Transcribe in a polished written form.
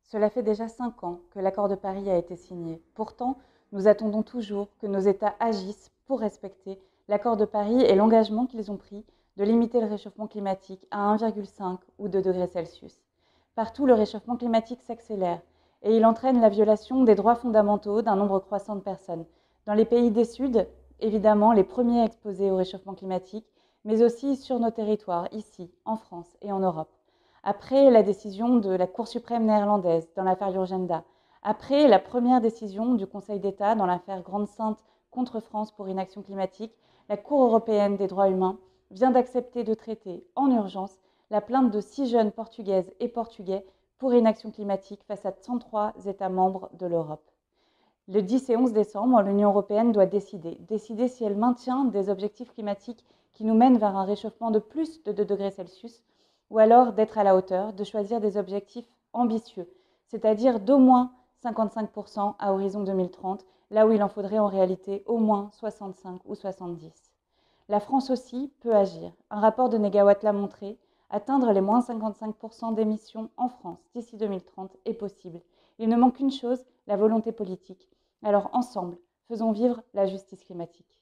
Cela fait déjà 5 ans que l'accord de Paris a été signé. Pourtant, nous attendons toujours que nos États agissent pour respecter l'accord de Paris et l'engagement qu'ils ont pris de limiter le réchauffement climatique à 1,5 ou 2 degrés Celsius. Partout, le réchauffement climatique s'accélère et il entraîne la violation des droits fondamentaux d'un nombre croissant de personnes. Dans les pays des Suds, évidemment les premiers exposés au réchauffement climatique, mais aussi sur nos territoires, ici, en France et en Europe. Après la décision de la Cour suprême néerlandaise dans l'affaire Urgenda, après la première décision du Conseil d'État dans l'affaire Grande-Synthe contre France pour inaction climatique, la Cour européenne des droits humains vient d'accepter de traiter en urgence la plainte de 6 jeunes Portugaises et Portugais pour inaction climatique face à 103 États membres de l'Europe. Le 10 et 11 décembre, l'Union européenne doit décider si elle maintient des objectifs climatiques qui nous mènent vers un réchauffement de plus de 2 degrés Celsius, ou alors d'être à la hauteur, de choisir des objectifs ambitieux, c'est-à-dire d'au moins 55% à horizon 2030, là où il en faudrait en réalité au moins 65 ou 70. La France aussi peut agir. Un rapport de Negawatt l'a montré, atteindre les moins 55% d'émissions en France d'ici 2030 est possible. Il ne manque qu'une chose, la volonté politique. Alors ensemble, faisons vivre la justice climatique.